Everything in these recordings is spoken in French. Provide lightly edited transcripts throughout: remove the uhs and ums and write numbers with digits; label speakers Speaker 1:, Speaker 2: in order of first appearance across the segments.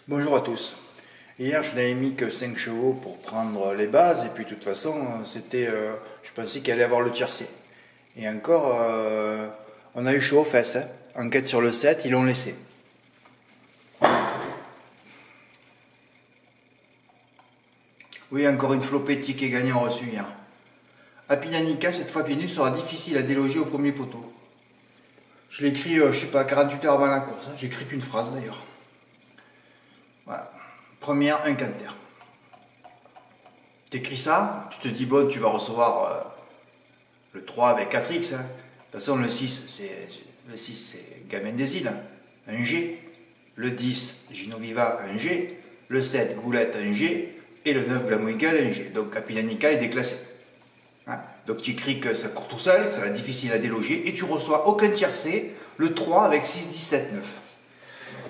Speaker 1: Bonjour à tous. Hier, je n'avais mis que 5 chevaux pour prendre les bases, et puis de toute façon, je pensais qu'il allait avoir le tiercé. Et encore, on a eu chaud aux fesses. Hein. Enquête sur le 7, ils l'ont laissé. Oui, encore une flopée de tickets gagnants reçus hier. Apinanica, cette fois pieds nus, sera difficile à déloger au premier poteau. Je l'ai écrit, je sais pas, 48 heures avant la course. Hein. J'ai écrit qu'une phrase d'ailleurs. Voilà. Première, un canter. T'écris ça, tu te dis, bon, tu vas recevoir le 3 avec 4X. Hein. De toute façon, le 6, c'est Gamin des Îles, un G. Le 10, Ginoviva, un G. Le 7, Goulette, un G. Et le 9, Glamouigal, un G. Donc, Apinanica est déclassé. Hein. Donc, tu écris que ça court tout seul, que ça va être difficile à déloger, et tu reçois aucun tiercé, le 3 avec 6, 17, 9.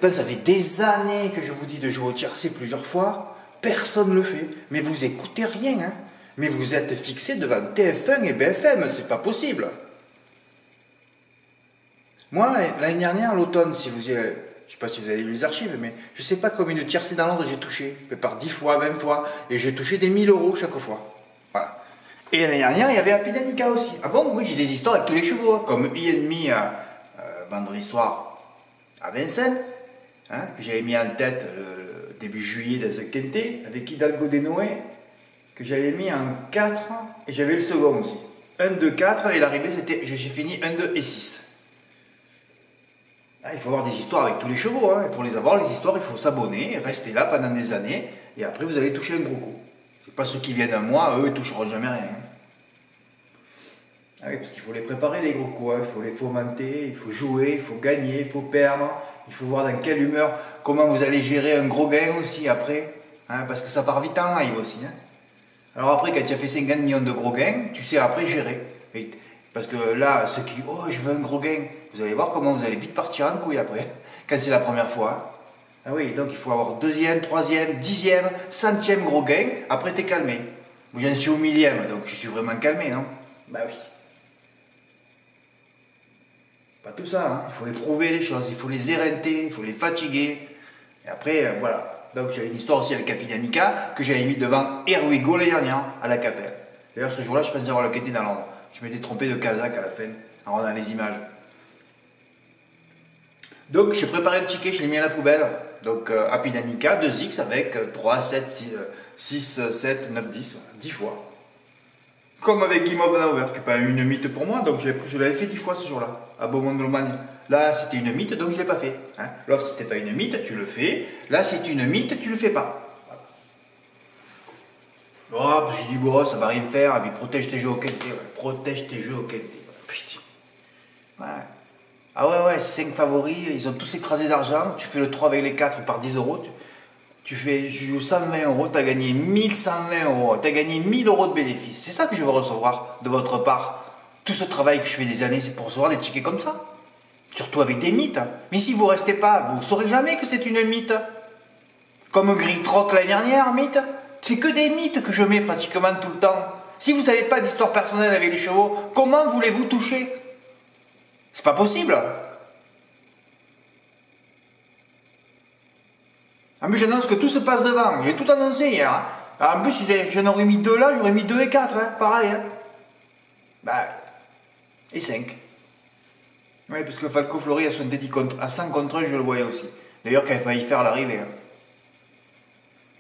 Speaker 1: Ça fait des années que je vous dis de jouer au tiercé plusieurs fois, personne ne le fait, mais vous écoutez rien, hein. Mais vous êtes fixé devant TF1 et BFM, c'est pas possible. Moi, l'année dernière, l'automne, je sais pas si vous avez lu les archives, mais je sais pas combien de tiercés dans l'ordre j'ai touché, par 10 fois, 20 fois, et j'ai touché des 1000 € chaque fois. Voilà. Et l'année dernière, il y avait Apinanica aussi. Ah bon, oui, j'ai des histoires avec tous les chevaux, hein, comme I&Me vendredi soir à Vincennes. Hein, que j'avais mis en tête le début juillet dans ce quintet, avec Hidalgo de Noé, que j'avais mis en 4, et j'avais le second aussi. 1, 2, 4, et l'arrivée, c'était, j'ai fini 1, 2 et 6. Ah, il faut avoir des histoires avec tous les chevaux, hein, et pour les avoir, les histoires, il faut s'abonner, rester là pendant des années, et après vous allez toucher un gros coup. C'est pas ceux qui viennent à moi, eux, ils toucheront jamais rien. Ah oui, parce qu'il faut les préparer, les gros coups, hein. Il faut les fomenter, il faut jouer, il faut gagner, il faut perdre. Il faut voir dans quelle humeur, comment vous allez gérer un gros gain aussi après. Hein, parce que ça part vite en live aussi. Hein. Alors après, quand tu as fait 50 millions de gros gains, tu sais après gérer. Parce que là, ceux qui, oh, je veux un gros gain, vous allez voir comment vous allez vite partir en couille après, quand c'est la première fois. Ah oui, donc il faut avoir deuxième, troisième, dixième, centième gros gain, après t'es calmé. Moi j'en suis au millième, donc je suis vraiment calmé, non? Bah oui. Pas tout ça, hein. Il faut éprouver les choses, il faut les éreinter, il faut les fatiguer. Et après, voilà. Donc j'avais une histoire aussi avec Apinanica que j'avais mis devant Erwigo l'année dernière à la Capelle. D'ailleurs, ce jour-là, je pensais avoir le quintet dans l'ordre. Je m'étais trompé de Kazakh à la fin, en regardant les images. Donc j'ai préparé le ticket, je l'ai mis à la poubelle. Donc Apinanica, 2X avec 3, 7, 6, 7, 9, 10, 10 fois. Comme avec Guimauve Nauver, qui n'est pas une mythe pour moi, donc je l'avais fait 10 fois ce jour-là, à Beaumont-de-Lomagne. Là, c'était une mythe, donc je ne l'ai pas fait. Hein. L'autre, c'était pas une mythe, tu le fais. Là, c'est une mythe, tu le fais pas. Voilà. Oh, j'ai dit, bon, ça va rien faire, et puis protège tes jeux au quintet. Ouais. Protège tes jeux au quintet. Putain. Ouais. Ah ouais, 5 favoris, ils ont tous écrasé d'argent. Tu fais le 3 avec les 4 par 10 €. Tu joues 120 €, tu as gagné 1120 €, tu as gagné 1000 € de bénéfices. C'est ça que je veux recevoir de votre part. Tout ce travail que je fais des années, c'est pour recevoir des tickets comme ça. Surtout avec des mythes. Mais si vous ne restez pas, vous ne saurez jamais que c'est une mythe. Comme Grit Rock l'année dernière, mythe. C'est que des mythes que je mets pratiquement tout le temps. Si vous n'avez pas d'histoire personnelle avec les chevaux, comment voulez-vous toucher? C'est pas possible. En plus, j'annonce que tout se passe devant. J'ai tout annoncé hier. Hein. En plus, j'en aurais mis 2 là, j'aurais mis 2 et 4. Hein. Pareil. Hein. Bah, et 5. Oui, parce que Falco Fleury a son dédit à 100 contre 1, je le voyais aussi. D'ailleurs, quand il a failli faire l'arrivée. Hein.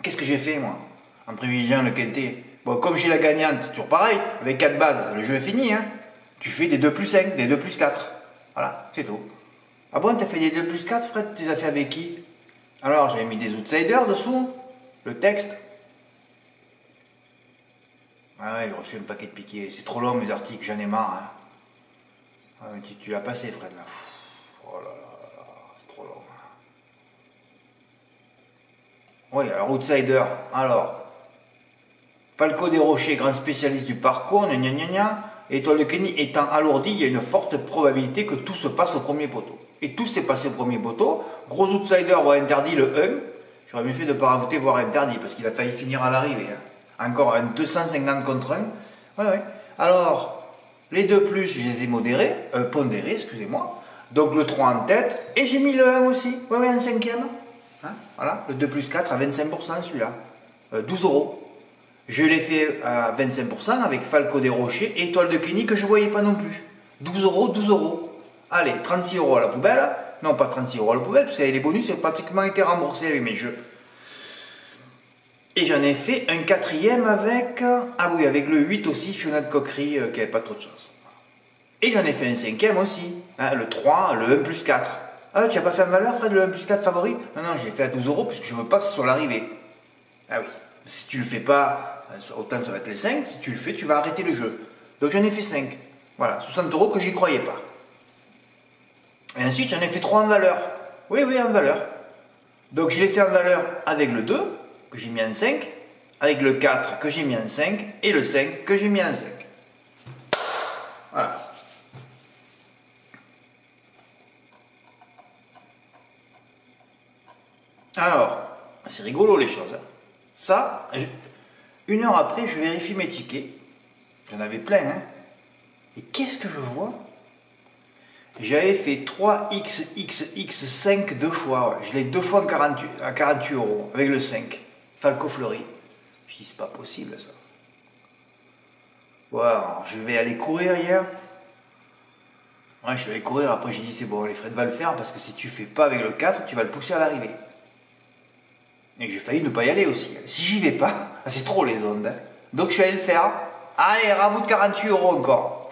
Speaker 1: Qu'est-ce que j'ai fait, moi? En privilégiant le quintet. Bon, comme j'ai la gagnante, toujours pareil. Avec 4 bases, le jeu est fini. Hein. Tu fais des 2 plus 5, des 2 plus 4. Voilà, c'est tout. Ah bon, t'as fait des 2 plus 4, Fred? Tu les as fait avec qui? Alors, j'avais mis des outsiders dessous, le texte. Ah ouais, j'ai reçu un paquet de piquets. C'est trop long mes articles, j'en ai marre. Hein. Ah, mais tu l'as passé, Fred, là. Oh là là, c'est trop long. Oui, alors, outsider. Alors, Falco des Rochers, grand spécialiste du parcours, gna gna gna gna. Étoile de Kenny étant alourdi, il y a une forte probabilité que tout se passe au premier poteau. Et tout s'est passé au premier poteau. Gros outsider voit interdit le 1. J'aurais bien fait de ne pas rajouter voire interdit parce qu'il a failli finir à l'arrivée. Hein. Encore un 250 contre 1. Ouais. Alors, les 2 plus, je les ai pondérés, excusez-moi. Donc le 3 en tête. Et j'ai mis le 1 aussi. Ouais, en cinquième. Hein, voilà, le 2 plus 4 à 25% celui-là. 12 euros. Je l'ai fait à 25% avec Falco des Rochers et Étoile de Kenny que je ne voyais pas non plus. 12 euros, 12 euros. Allez, 36 euros à la poubelle. Non, pas 36 euros à la poubelle, parce qu'avec les bonus, j'ai pratiquement été remboursé avec mes jeux. Et j'en ai fait un quatrième avec... Ah oui, avec le 8 aussi, Fiona de Coquerie, qui n'avait pas trop de chance. Et j'en ai fait un cinquième aussi. Hein, le 3, le 1 plus 4. Ah, tu n'as pas fait en valeur, Fred, le 1 plus 4 favori? Non, non, je l'ai fait à 12 euros, puisque je ne veux pas que ce soit l'arrivée. Ah oui. Si tu le fais pas, autant ça va être les 5. Si tu le fais, tu vas arrêter le jeu. Donc j'en ai fait 5. Voilà, 60 euros que j'y croyais pas. Et ensuite, j'en ai fait 3 en valeur. Oui, oui, en valeur. Donc je l'ai fait en valeur avec le 2, que j'ai mis en 5, avec le 4, que j'ai mis en 5, et le 5, que j'ai mis en 5. Voilà. Alors, c'est rigolo les choses. Hein. Ça, une heure après, je vérifie mes tickets. J'en avais plein, hein. Et qu'est-ce que je vois? J'avais fait 3xxx5 deux fois. Ouais. Je l'ai deux fois à 48 euros, avec le 5. Falco Fleury. Je dis, c'est pas possible ça. Bon, alors, je vais aller courir hier. Ouais, je vais aller courir. Après, j'ai dit, c'est bon, les Fred va le faire, parce que si tu fais pas avec le 4, tu vas le pousser à l'arrivée. Et j'ai failli ne pas y aller aussi. Si j'y vais pas, c'est trop les ondes. Hein. Donc je suis allé le faire. Allez, raboute 48 euros encore.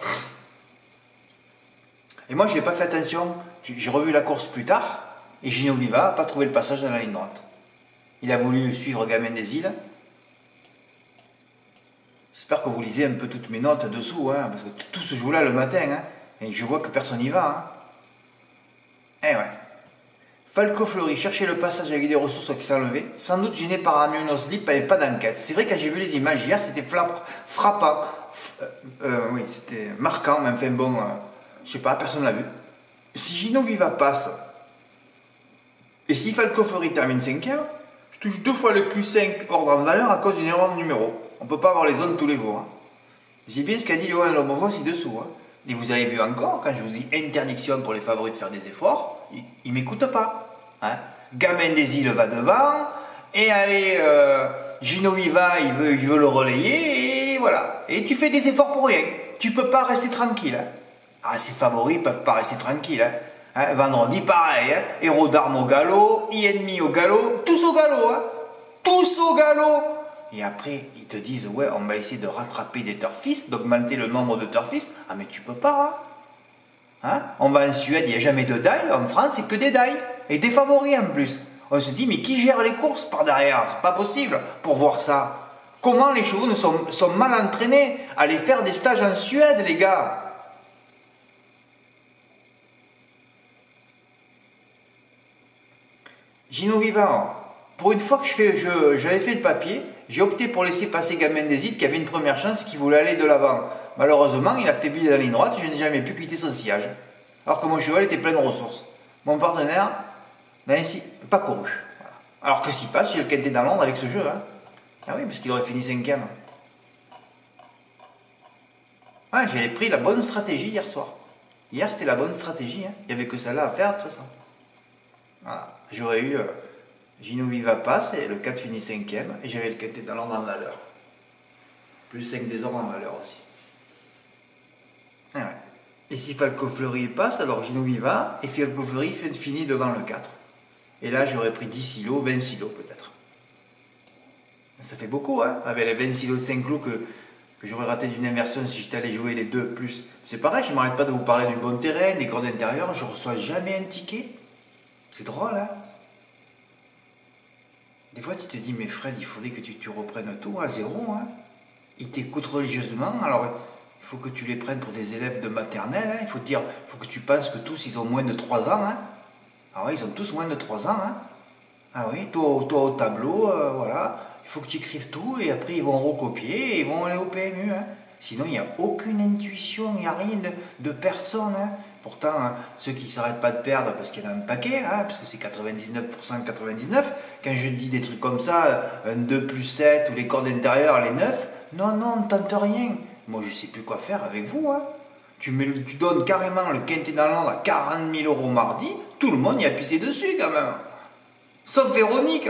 Speaker 1: Et moi, je n'ai pas fait attention. J'ai revu la course plus tard. Et Gino Viva n'a pas trouvé le passage dans la ligne droite. Il a voulu suivre Gamin des Îles. J'espère que vous lisez un peu toutes mes notes dessous. Hein, parce que tout se joue là le matin. Hein, et je vois que personne n'y va. Hein. Eh ouais. Falco Fleury cherchait le passage avec des ressources qui s'enlevaient, sans doute gêné par un slip et pas d'enquête. C'est vrai que quand j'ai vu les images hier, c'était frappant, oui, c'était marquant, mais enfin bon, je sais pas, personne l'a vu. Si Gino Viva passe, et si Falco Fleury termine 5e, je touche 2 fois le Q5 ordre en valeur à cause d'une erreur de numéro. On ne peut pas avoir les zones tous les jours. Hein. C'est bien ce qu'a dit Johan Lomovo ci-dessous. Hein. Et vous avez vu encore, quand je vous dis interdiction pour les favoris de faire des efforts, ils ne m'écoutent pas. Hein. Gamin des Îles va devant, et allez, Gino Viva, il veut le relayer, et voilà. Et tu fais des efforts pour rien. Tu peux pas rester tranquille. Hein. Ah, ces favoris, ils peuvent pas rester tranquilles. Hein. Hein, vendredi, pareil. Hein. Héros d'armes au galop, ennemi au galop, tous au galop. Hein. Tous au galop. Et après, ils te disent, ouais, on va essayer de rattraper des turfistes, d'augmenter le nombre de turfistes. Ah, mais tu peux pas. Hein. Hein. On va en Suède, il n'y a jamais de die. En France, c'est que des die. Et des favoris en plus. On se dit, mais qui gère les courses par derrière? C'est pas possible pour voir ça. Comment les chevaux sont mal entraînés à aller faire des stages en Suède, les gars? Gino Vivant, pour une fois que j'avais fait le papier, j'ai opté pour laisser passer Gamin des Îles qui avait une première chance et qui voulait aller de l'avant. Malheureusement, il a faibli dans la ligne droite et je n'ai jamais pu quitter son sillage. Alors que mon cheval était plein de ressources. Mon partenaire n'a ainsi pas couru. Voilà. Alors que s'il passe, j'ai le quintet dans Londres avec ce jeu. Hein. Ah oui, parce qu'il aurait fini 5e. Ah, j'avais pris la bonne stratégie hier soir. Hier, c'était la bonne stratégie. Hein. Il n'y avait que ça là à faire de toute façon. Voilà. J'aurais eu Gino Viva passe et le 4 finit 5e. Et j'avais le quintet dans Londres en valeur. Plus 5 désordres en valeur aussi. Ah ouais. Et si Falco Fleury passe, alors Gino Viva et Falco Fleury finit devant le 4. Et là, j'aurais pris 10 silos, 20 silos peut-être. Ça fait beaucoup, hein, avec les 20 silos de 5 clous que j'aurais raté d'une inversion si j'étais allé jouer les deux plus. C'est pareil, je ne m'arrête pas de vous parler du bon terrain, des cordes intérieures, je ne reçois jamais un ticket. C'est drôle, hein. Des fois, tu te dis, mais Fred, il faudrait que tu reprennes tout à zéro, hein. Ils t'écoutent religieusement, alors... il faut que tu les prennes pour des élèves de maternelle. Hein. Il faut que tu penses que tous, ils ont moins de 3 ans. Hein. Ah oui, ils ont tous moins de 3 ans. Hein. Ah oui, toi au tableau, voilà. Il faut que tu écrives tout et après, ils vont recopier et ils vont aller au PMU. Hein. Sinon, il n'y a aucune intuition, il n'y a rien de personne. Hein. Pourtant, hein, ceux qui ne s'arrêtent pas de perdre, parce qu'il y en a un paquet, hein, parce que c'est 99% 99. Quand je dis des trucs comme ça, un 2 plus 7 ou les cordes intérieures, les 9, non, on ne tente rien. Moi, je ne sais plus quoi faire avec vous. Hein. Tu donnes carrément le quintet dans Londres à 40 000 € mardi, tout le monde y a pissé dessus quand même. Sauf Véronique.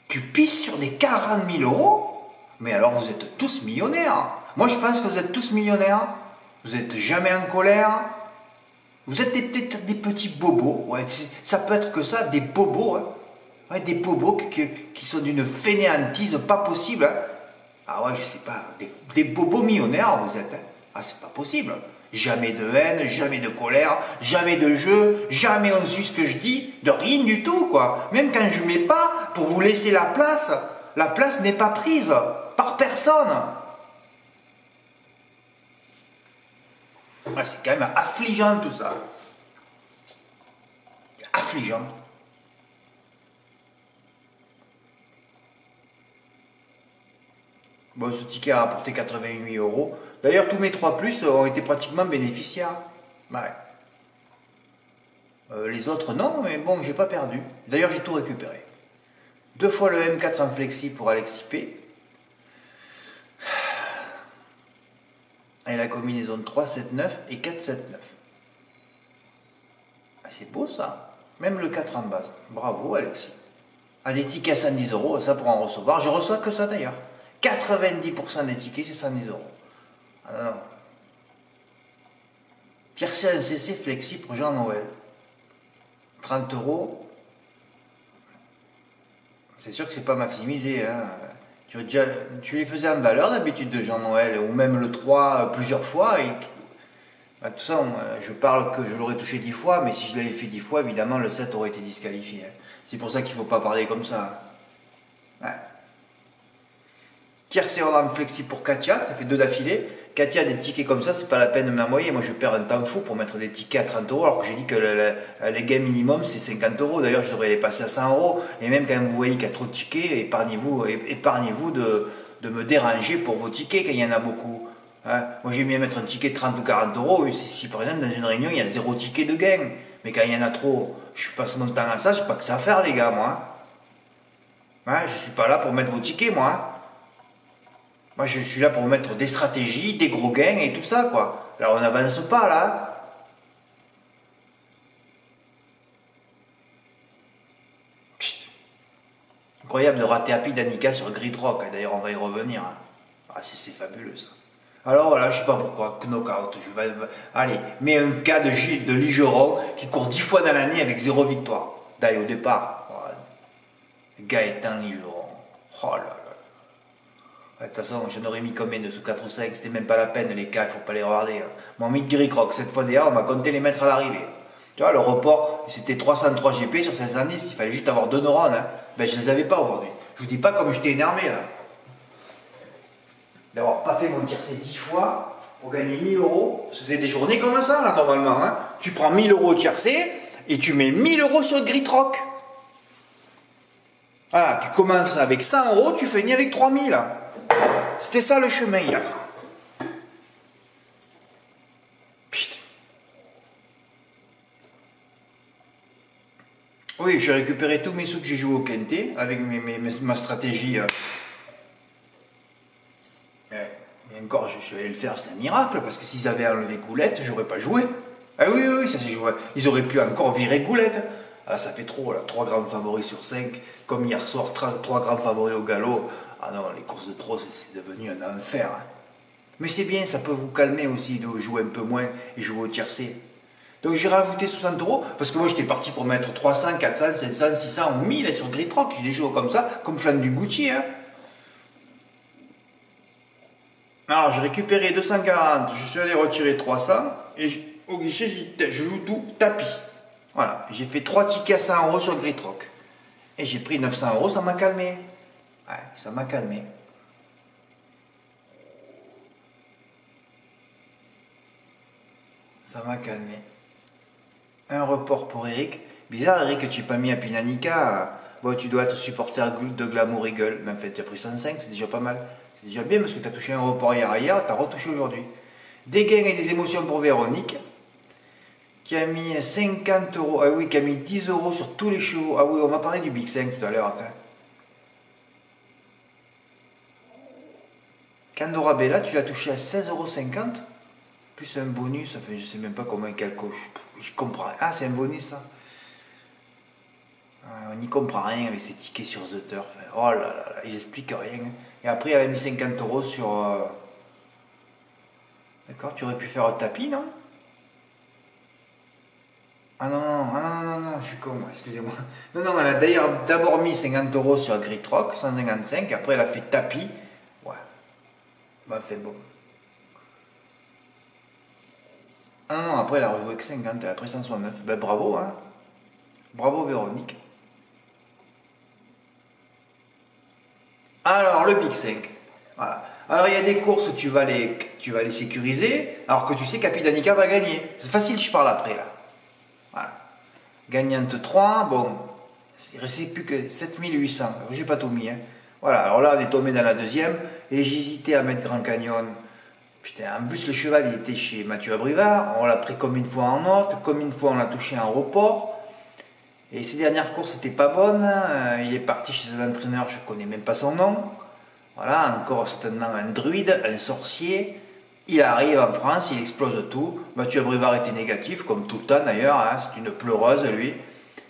Speaker 1: Tu pisses sur des 40 000 euros? Mais alors vous êtes tous millionnaires. Moi je pense que vous êtes tous millionnaires. Vous n'êtes jamais en colère. Vous êtes peut-être des petits bobos. Ouais, ça peut être que ça, des bobos. Hein. Ouais, des bobos qui sont d'une fainéantise pas possible. Hein. Ah ouais, je sais pas. Des bobos millionnaires vous êtes. Hein. Ah, c'est pas possible. Jamais de haine, jamais de colère, jamais de jeu, jamais on suit ce que je dis, de rien du tout, quoi. Même quand je mets pas, pour vous laisser la place n'est pas prise par personne. Ouais, c'est quand même affligeant tout ça. Affligeant. Bon, ce ticket a rapporté 88 euros. D'ailleurs, tous mes 3 plus ont été pratiquement bénéficiaires. Ouais. Les autres, non, mais bon, j'ai pas perdu. D'ailleurs, j'ai tout récupéré. 2 fois le M4 en flexi pour Alexis P. Et la combinaison de 3, 7, 9 et 4, 7, 9. Ah, c'est beau ça. Même le 4 en base. Bravo, Alexis. Ah, des tickets à 110 euros, ça pour en recevoir. Je reçois que ça d'ailleurs. 90% des tickets, c'est 110 euros. Ah non, non. Tiercé un CC flexi pour Jean-Noël. 30 euros. C'est sûr que c'est pas maximisé. Hein. Tu les faisais en valeur d'habitude de Jean-Noël, ou même le 3 plusieurs fois. Et, bah, tout ça, je parle que je l'aurais touché 10 fois, mais si je l'avais fait 10 fois, évidemment, le 7 aurait été disqualifié. Hein. C'est pour ça qu'il ne faut pas parler comme ça. Hein. Ouais. Tiercé en flexi pour Katia, ça fait 2 d'affilée. Katia, des tickets comme ça, c'est pas la peine de m'envoyer. Moi, je perds un temps fou pour mettre des tickets à 30 euros, alors que j'ai dit que les gains minimum, c'est 50 euros. D'ailleurs, je devrais les passer à 100 euros. Et même quand vous voyez qu'il y a trop de tickets, épargnez-vous de me déranger pour vos tickets quand il y en a beaucoup. Hein. Moi, j'ai mis à mettre un ticket de 30 ou 40 euros. Si par exemple, dans une réunion, il y a 0 ticket de gain. Mais quand il y en a trop, je passe mon temps à ça, je n'ai pas que ça à faire, les gars, moi. Hein, je suis pas là pour mettre vos tickets, moi. Moi, je suis là pour mettre des stratégies, des gros gains et tout ça, quoi. Alors, on n'avance pas, là. Putain. Incroyable de rater Happy d'Annika sur Grid Rock. D'ailleurs, on va y revenir. Hein. Ah, c'est fabuleux, ça. Alors, voilà, je sais pas pourquoi. Knockout. Allez, mais un cas de Gilles de Ligeron qui court 10 fois dans l'année avec 0 victoire. D'ailleurs, au départ, voilà. Gaëtan Ligeron. Oh là là. De toute façon, j'en aurais mis combien de sous 4 ou 5, c'était même pas la peine, les cas, il faut pas les regarder. Mon mythe Gris Croc, cette fois d'ailleurs, on m'a compté les mètres à l'arrivée. Tu vois, le report, c'était 303 GP sur 710, il fallait juste avoir 2 neurones. Hein. Ben, je les avais pas aujourd'hui. Je vous dis pas comme j'étais énervé là. D'avoir pas fait mon tiercé 10 fois pour gagner 1000 euros. C'est des journées comme ça là, normalement. Hein. Tu prends 1000 euros au tiercé et tu mets 1000 euros sur le Gris Croc. Voilà, tu commences avec 100 euros, tu finis avec 3000. C'était ça le chemin hier. Putain. Oui, j'ai récupéré tous mes sous que j'ai joué au Quintet avec ma stratégie. Et encore, je suis allé le faire, c'était un miracle, parce que s'ils avaient enlevé Goulette, j'aurais pas joué. Ah oui, oui, ça s'est joué. Ils auraient pu encore virer Goulette. Ah, ça fait trop, là. 3 grands favoris sur 5. Comme hier soir, 3 grands favoris au galop. Ah non, les courses de trot, c'est devenu un enfer. Hein. Mais c'est bien, ça peut vous calmer aussi de jouer un peu moins et jouer au tiercé. Donc j'ai rajouté 60 euros, parce que moi j'étais parti pour mettre 300, 400, 500, 600 ou 1000 sur Grid Rock. J'ai des jeux comme ça, comme Flan du Goutier. Hein. Alors j'ai récupéré 240, je suis allé retirer 300, et au guichet, je joue tout tapis. Voilà, j'ai fait 3 tickets à 100 euros sur Grid Rock. Et j'ai pris 900 euros, ça m'a calmé. Ouais, ça m'a calmé. Ça m'a calmé. Un report pour Eric. Bizarre, Eric, que tu n'as pas mis à Pinanica. Bon, tu dois être supporter de Glamour Eagle. Mais en fait, tu as pris 105, c'est déjà pas mal. C'est déjà bien parce que tu as touché un report hier, tu as retouché aujourd'hui. Des gains et des émotions pour Véronique. Qui a mis 50 euros. Ah oui, qui a mis 10 euros sur tous les chevaux. Ah oui, on m'a parlé du Big 5 tout à l'heure. Candora Bella, tu l'as touché à 16,50 €. Plus un bonus, ça fait, je sais même pas comment il calcule. Je comprends. Ah, c'est un bonus ça. n'y comprend rien avec ces tickets sur The Turf. Oh là là, là, ils expliquent rien. Et après, elle a mis 50 € sur... D'accord, tu aurais pu faire un tapis, non? Ah non, non, ah non, non, non, je suis con, excusez-moi. Non, non, elle a d'ailleurs d'abord mis 50 € sur Grit Rock, 155, après elle a fait tapis. Ouais, bah fait bon. Ah non, non, après elle a rejoué que 50, elle a pris 169. Ben bravo, hein. Bravo Véronique. Alors, le Big 5. Voilà. Alors, il y a des courses où tu vas les sécuriser, alors que tu sais qu'Apidanica va gagner. C'est facile, je parle après, là. Voilà. Gagnante 3, bon, il ne restait plus que 7800. J'ai pas tout mis, hein. Voilà, alors là, on est tombé dans la deuxième, et j'hésitais à mettre Grand Canyon. Putain, en plus, le cheval, il était chez Mathieu Abrivard. On l'a pris combien de fois en note, combien de fois on l'a touché en report. Et ses dernières courses n'étaient pas bonnes. Il est parti chez un entraîneur, je ne connais même pas son nom. Voilà, encore certainement un druide, un sorcier. Il arrive en France, il explose tout. Mathieu Abrivard était négatif, comme tout le temps d'ailleurs. Hein, c'est une pleureuse, lui.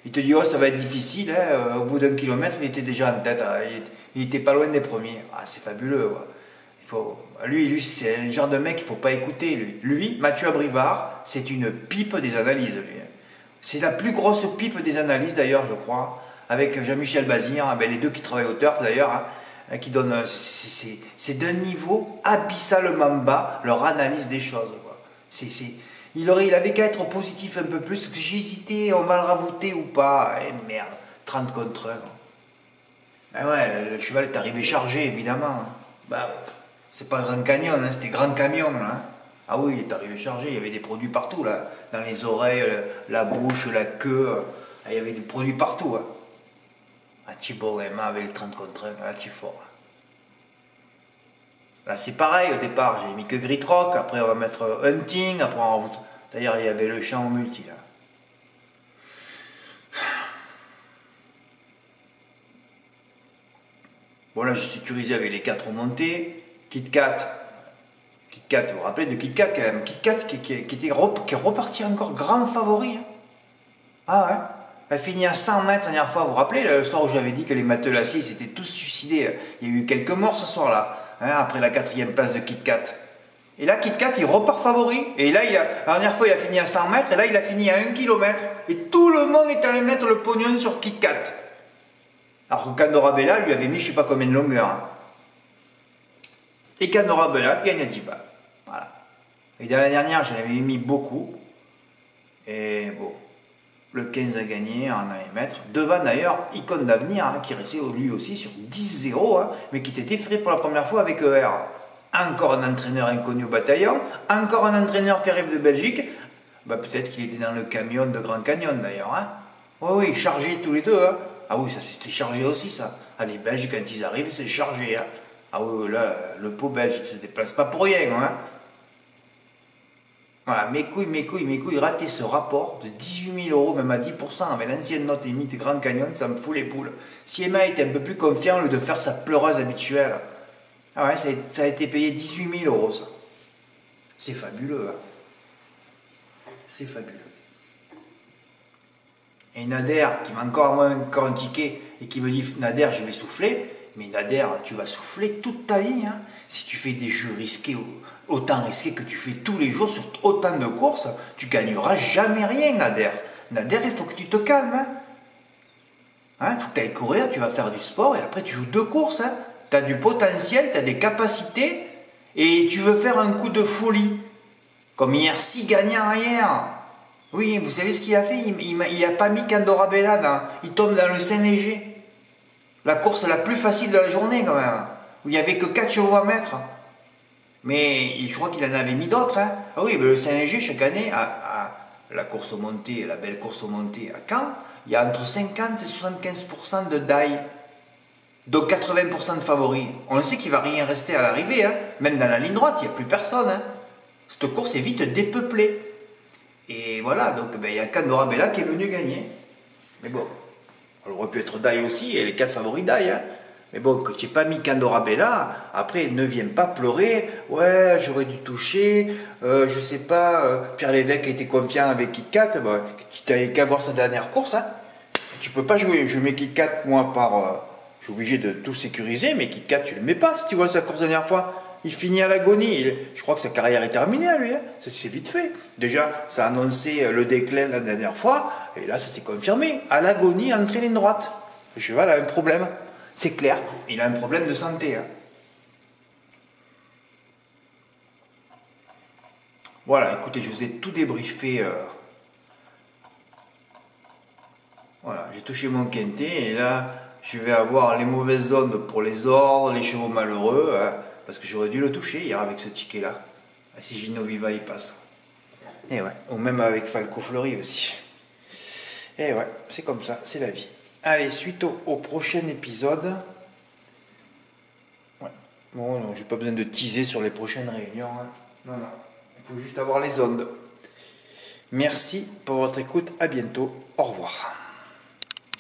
Speaker 1: Il te dit, oh, ça va être difficile. Hein. Au bout d'un kilomètre, il était déjà en tête. Hein. Il était pas loin des premiers. Ah, c'est fabuleux. Ouais. Lui c'est un genre de mec qu'il ne faut pas écouter. Lui, Mathieu Abrivard, c'est une pipe des analyses. Lui. C'est la plus grosse pipe des analyses d'ailleurs, je crois, avec Jean-Michel Bazir, les deux qui travaillent au turf d'ailleurs, hein, qui donnent, c'est d'un niveau abyssalement bas leur analyse des choses. Quoi. Il avait qu'à être positif un peu plus, que j'hésitais, on va le ravouter ou pas. Et merde, 30 contre 1. Ben ouais, le cheval est arrivé chargé évidemment. Bah, c'est pas Grand Canyon, hein, c'était Grand Camion. Hein. Ah oui, il est arrivé chargé, il y avait des produits partout, là. Dans les oreilles, la bouche, la queue. Il y avait des produits partout. Hein. Ah, Thibaut Emma avec le 30 contre 1, là, tu es fort. Là, c'est pareil, au départ, j'ai mis que Grit Rock, après on va mettre Hunting, après on va... D'ailleurs, il y avait le champ au multi, là. Bon, là, j'ai sécurisé avec les 4 remontées. Kit Kat, vous vous rappelez de Kit Kat quand même. Kit Kat qui est reparti encore grand favori. Hein. Ah ouais. Elle finit à 100 mètres la dernière fois. Vous vous rappelez le soir où j'avais dit que les matelassiers s'étaient tous suicidés. Il y a eu quelques morts ce soir-là. Hein, après la 4e place de Kit Kat. Et là, Kit Kat, il repart favori. Et là, la dernière fois, il a fini à 100 mètres. Et là, il a fini à 1 km. Et tout le monde est allé mettre le pognon sur Kit Kat. Alors que Candora Bella lui avait mis je sais pas combien de longueur. Hein. Et Candora Bella gagne à 10 balles. Voilà. Et dans la dernière, j'en avais mis beaucoup. Et bon, le 15 a gagné, on allait mettre. Devant d'ailleurs, Icône d'Avenir, hein, qui restait lui aussi sur 10-0, hein, mais qui était défrayé pour la première fois avec ER. Encore un entraîneur inconnu au bataillon. Encore un entraîneur qui arrive de Belgique. Bah, peut-être qu'il était dans le camion de Grand Canyon d'ailleurs. Hein. Oui, chargés tous les deux. Hein. Ah oui, ça c'était chargé aussi ça. Ah, les Belges quand ils arrivent, c'est chargé. Hein. Ah oui, là, le pot belge ne se déplace pas pour rien. Hein. Voilà, mes couilles, rater ce rapport de 18 000 €, même à 10%, avec l'ancienne note émise de Grand Canyon, ça me fout les poules. Si Emma était un peu plus confiant au lieu de faire sa pleureuse habituelle. Ah ouais, ça a été payé 18 000 € ça. C'est fabuleux. Hein. C'est fabuleux. Et Nader, qui m'a encore un ticket et qui me dit Nader, je vais souffler. Mais Nader, tu vas souffler toute ta vie. Hein. Si tu fais des jeux risqués, autant risqués que tu fais tous les jours sur autant de courses, tu gagneras jamais rien, Nader. Nader, il faut que tu te calmes. Hein, il faut que tu ailles courir, tu vas faire du sport et après tu joues 2 courses. Hein. Tu as du potentiel, tu as des capacités et tu veux faire un coup de folie. Comme hier, 6 gagnants hier. Oui, vous savez ce qu'il a fait? Il n'a pas mis Candora Bella, il tombe dans le Saint-Léger. La course la plus facile de la journée quand même. Où il n'y avait que 4 chevaux à mettre. Mais je crois qu'il en avait mis d'autres. Hein. Ah oui, mais le Saint-Léger, chaque année, à la course aux montées, la belle course aux montées à Caen, il y a entre 50 et 75% de die. Donc 80% de favoris. On sait qu'il ne va rien rester à l'arrivée. Hein. Même dans la ligne droite, il n'y a plus personne. Hein. Cette course est vite dépeuplée. Et voilà, donc il y a Candora Bella qui est venu gagner. Mais bon, elle aurait pu être die aussi, et les 4 favoris die. Hein. Mais bon, que tu n'aies pas mis Candora Bella, après ne viens pas pleurer. Ouais, j'aurais dû toucher, je sais pas, Pierre Lévesque a été confiant avec Kit Kat, tu n'avais qu'à voir sa dernière course. Hein. tu peux pas jouer. Je mets KitKat, moi, je suis obligé de tout sécuriser, mais KitKat, tu le mets pas. Si tu vois sa course la dernière fois, il finit à l'agonie. Je crois que sa carrière est terminée à lui. Hein. Ça s'est vite fait. Déjà, ça a annoncé le déclin la dernière fois, et là, ça s'est confirmé. À l'agonie, à l'entrée ligne droite. Le cheval a un problème. C'est clair, il a un problème de santé. Hein. Voilà, écoutez, je vous ai tout débriefé. Voilà, j'ai touché mon quintet et là, je vais avoir les mauvaises ondes pour les ordres, les chevaux malheureux, hein, parce que j'aurais dû le toucher hier avec ce ticket-là. Si Gino Viva il passe. Et ouais, ou même avec Falco Fleury aussi. Et ouais, c'est comme ça, c'est la vie. Allez, suite au prochain épisode. Ouais. Bon, non, j'ai pas besoin de teaser sur les prochaines réunions. Hein. Non, non. Il faut juste avoir les ondes. Merci pour votre écoute. À bientôt. Au revoir.